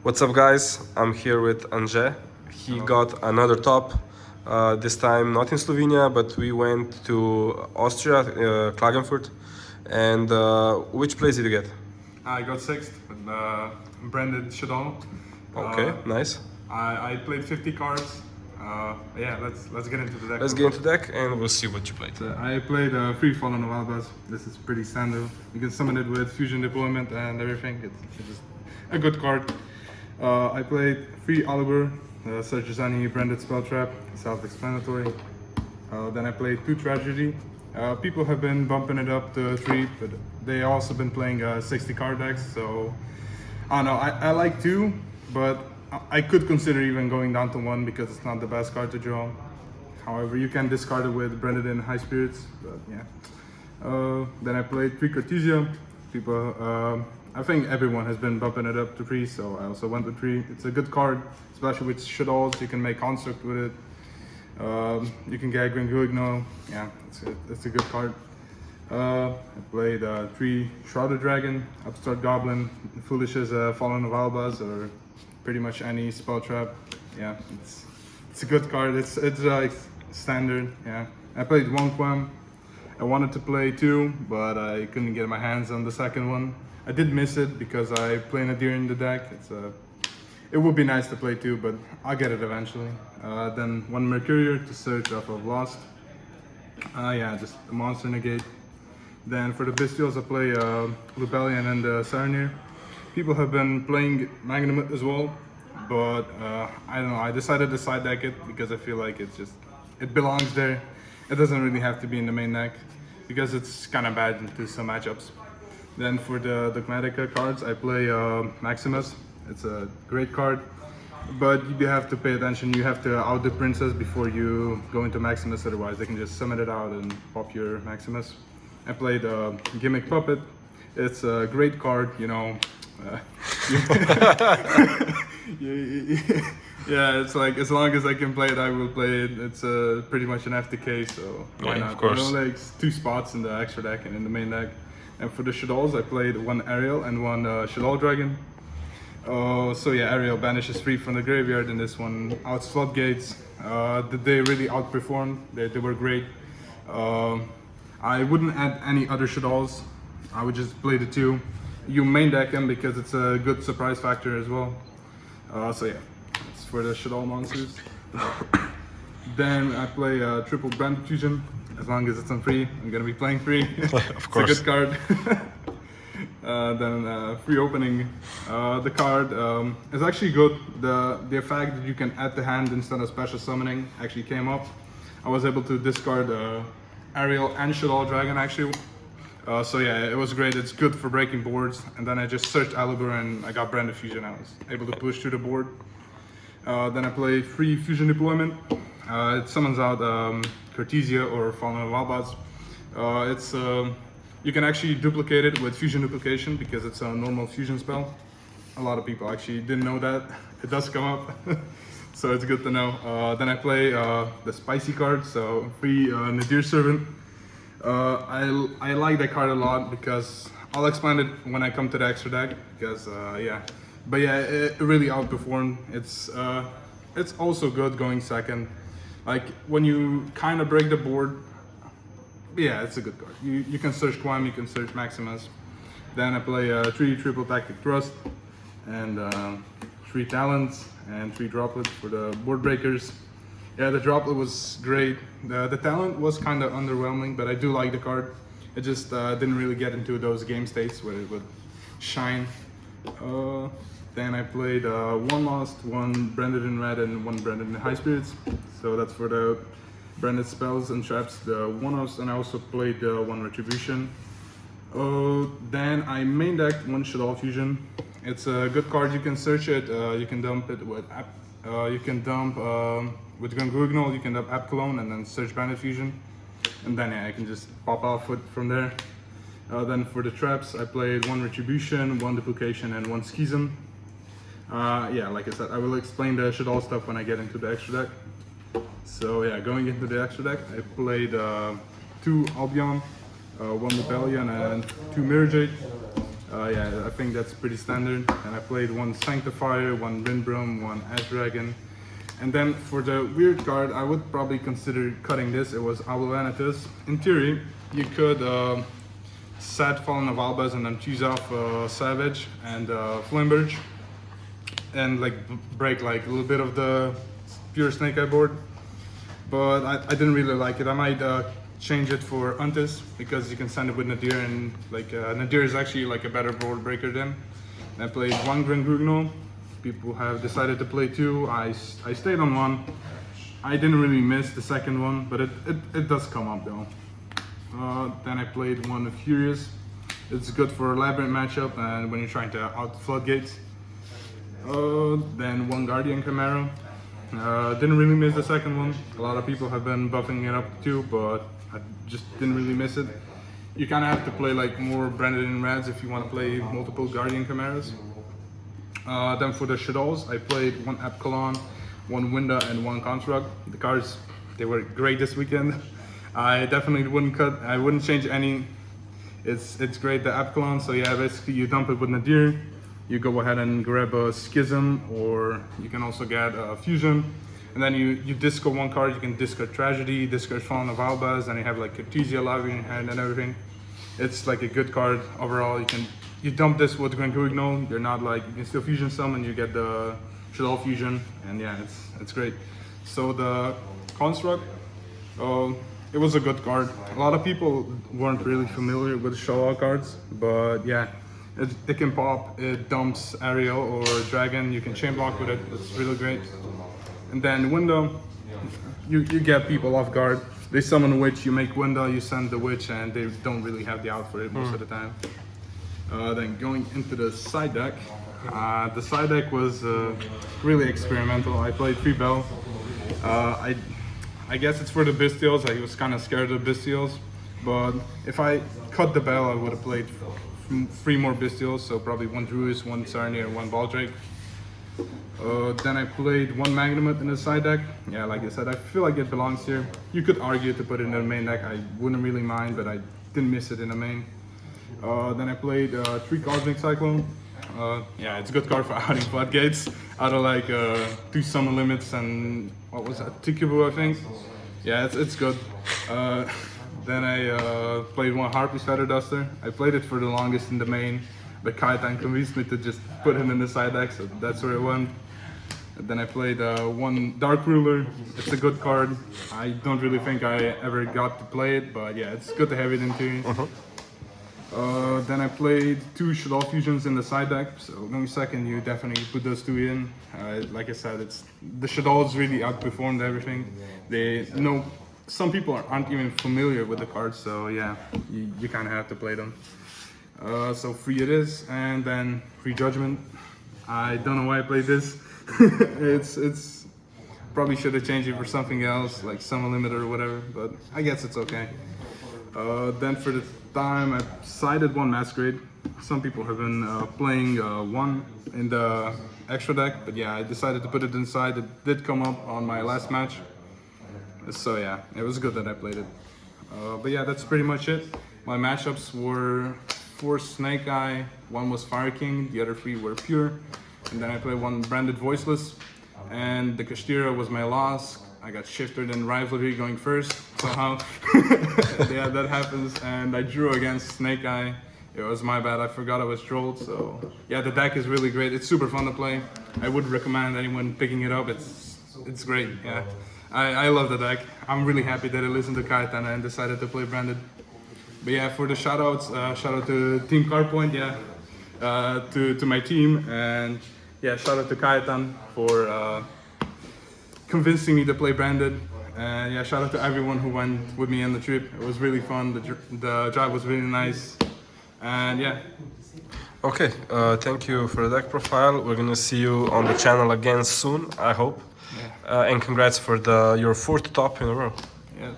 What's up, guys? I'm here with Anže. He got another top. This time not in Slovenia, but we went to Austria, Klagenfurt. And which place did you get? I got sixth with branded Shaddoll. Okay, nice. I played 50 cards. Yeah, let's get into the deck. Let's get into deck and we'll see what you played. I played Free Fallen of Albaz. This is pretty standard. You can summon it with Fusion Deployment and everything. It's just a good card. I played Free Oliver, such as any branded spell trap, self-explanatory. Then I played 2 Tragedy. People have been bumping it up to 3, but they also been playing 60 card decks. So I don't know. I like 2, but I could consider even going down to 1 because it's not the best card to draw. However, you can discard it with branded in High Spirits. But yeah. Then I played 3 Cartesia. People. I think everyone has been bumping it up to 3, so I also went with 3. It's a good card, especially with Shaddolls. You can make construct with it. You can get yugioh. Yeah, it's a good card. I played 3 Shrouded Dragon, Upstart Goblin, Foolish as Fallen of Albaz, or pretty much any spell trap. Yeah, it's a good card. It's like standard. Yeah, I played 1 Quam. I wanted to play 2, but I couldn't get my hands on the second one. I did miss it because I play Nadir in the deck. It would be nice to play 2, but I'll get it eventually. Then 1 Mercurier to search off of Lost. Yeah, just a monster negate. Then for the Bestials, I play Rebellion and Sarnir. People have been playing Magnum as well, but I don't know. I decided to side deck it because I feel like it belongs there. It doesn't really have to be in the main deck because it's kind of bad into some matchups. Then for the Dogmatica cards, I play Maximus. It's a great card, but you have to pay attention. You have to out the princess before you go into Maximus, otherwise they can just summon it out and pop your Maximus. I played Gimmick Puppet. It's a great card, you know. Yeah, it's like as long as I can play it, I will play it. It's pretty much an FTK, so why not? Of course. You know, like 2 spots in the extra deck and in the main deck. And for the Shaddolls, I played 1 Ariel and 1 Shaddoll Dragon. So yeah, Ariel banishes 3 from the graveyard, and this one outs floodgates. They really outperformed. They were great. I wouldn't add any other Shaddolls. I would just play the 2. You main deck them because it's a good surprise factor as well. So yeah, that's for the Shaddoll monsters. Then I play triple Brand Fusion. As long as it's on free, I'm gonna be playing free. Of course. It's a good card. Then free opening. The card is actually good. The fact that you can add the hand instead of special summoning actually came up. I was able to discard Ariel and Shaddoll Dragon actually. So yeah, it was great. It's good for breaking boards. And then I just searched Alibur and I got Branded Fusion. I was able to push through the board. Then I play free Fusion Deployment. It summons out Cartesia or Fallen of Albaz. You can actually duplicate it with Fusion Duplication because it's a normal fusion spell. A lot of people actually didn't know that. It does come up, so it's good to know. Then I play the Spicy card, so free Nadir Servant. I like that card a lot because I'll explain it when I come to the extra deck because yeah. But yeah, it really outperformed. It's also good going second. Like when you kind of break the board, yeah, it's a good card. You can search Quam, you can search Maximus. Then I play 3 triple tactic thrust and 3 talents and 3 droplets for the board breakers. Yeah, the droplet was great. The talent was kind of underwhelming, but I do like the card. It just didn't really get into those game states where it would shine. Then I played 1 Lost, 1 Branded in Red, and 1 Branded in High Spirits. So that's for the branded spells and traps, the 1-offs, and I also played 1 Retribution. Then I main decked 1 Shaddoll Fusion. It's a good card. You can search it. You can dump it with you can dump with yugioh. You can dump App Cologne and then search Branded Fusion, and then yeah, I can just pop off it from there. Then for the traps, I played 1 Retribution, 1 Duplication, and 1 Schism. Yeah, like I said, I will explain the Shaddoll stuff when I get into the extra deck. So yeah, going into the extra deck, I played 2 Albion, 1 Rebellion, and 2 Mirror Jade. Yeah, I think that's pretty standard. And I played one Sanctifier, one Windbrum, one Ash Dragon. And then for the weird card, I would probably consider cutting this. It was Avalanatus. In theory, you could set Fallen of Albaz and then choose off Savage and Flamberge and like break like a little bit of the pure Snake Eye board. But I didn't really like it. I might change it for Untis because you can send it with Nadir, and like Nadir is actually like a better board breaker than. I played one Grangugno. People have decided to play two. I stayed on one. I didn't really miss the second one, but it does come up though. Then I played one Furious. It's good for a Labyrinth matchup and when you're trying to out floodgates. Then one Guardian Chimera. Didn't really miss the second one. A lot of people have been buffing it up too, but I just didn't really miss it. You kind of have to play like more branded in reds if you want to play multiple Guardian Chimeras. Then for the Shaddolls, I played one Epsilon, one Winda, and one Construct. The cards, they were great this weekend. I definitely wouldn't cut, I wouldn't change any. It's great, the Epsilon, so yeah, basically you dump it with Nadir. You go ahead and grab a Schism, or you can also get a Fusion. And then you discard one card, you can discard Tragedy, discard Fallen of Albaz, and you have like Cartesia Live in your hand and everything. It's like a good card overall. You dump this with Grangugno, you're not like, you can still Fusion summon, you get the Shaddoll Fusion, and yeah, it's great. So the Construct, it was a good card. A lot of people weren't really familiar with Shaddoll cards, but yeah, it can pop, it dumps Ariel or Dragon, you can chain block with it, it's really great. And then Window, you get people off guard. They summon a witch, you make Window, you send the witch, and they don't really have the out for it most of the time. Then going into the side deck, the side deck was really experimental. I played 3 Bell. I guess it's for the Bestials. I was kind of scared of Bestials, but if I cut the Bell, I would have played 3 more Bestials, so probably 1 Druis, 1 Sarnier, 1 Baldrake. Then I played 1 Magnumut in the side deck. Yeah, like I said, I feel like it belongs here. You could argue to put it in the main deck. I wouldn't really mind, but I didn't miss it in the main. Then I played 3 Cosmic Cyclone. Yeah, it's a good card for outing floodgates. Out of like 2 summon limits and what was that, Tikubu I think. Yeah, it's good. Then I played 1 Harpy's Feather Duster. I played it for the longest in the main, but Kaitan convinced me to just put him in the side deck, so that's where it went. And then I played 1 Dark Ruler. It's a good card. I don't really think I ever got to play it, but yeah, it's good to have it in theory. Then I played 2 Shaddoll Fusions in the side deck, so going second, you definitely put those 2 in. Like I said, the Shaddolls really outperformed everything. Some people aren't even familiar with the cards, so yeah, you kind of have to play them. So free it is, and then free Judgment. I don't know why I played this. it's probably should have changed it for something else, like Summon Limit or whatever, but I guess it's okay. Then for the time, I sided 1 Masquerade. Some people have been playing 1 in the extra deck, but yeah, I decided to put it inside. It did come up on my last match, so yeah, it was good that I played it. But yeah, that's pretty much it. My matchups were 4 Snake Eye, 1 was Fire King, the other 3 were Pure, and then I played 1 Branded Voiceless, and the Kastira was my loss. I got shifted in Rivalry going first somehow. Yeah, that happens, and I drew against Snake Eye. It was my bad, I forgot I was trolled, so yeah, the deck is really great. It's super fun to play. I would recommend anyone picking it up. It's great, yeah. I love the deck. I'm really happy that I listened to Kaitan and decided to play Branded. But yeah, for the shoutouts, shout out to Team Cardpoint, yeah, to my team, and yeah, shout out to Kaitan for convincing me to play Branded. And yeah, shout out to everyone who went with me on the trip. It was really fun. The drive was really nice, and yeah. Okay, thank you for the deck profile. We're gonna see you on the channel again soon, I hope. Yeah. And congrats for your 4th top in a row. Yeah.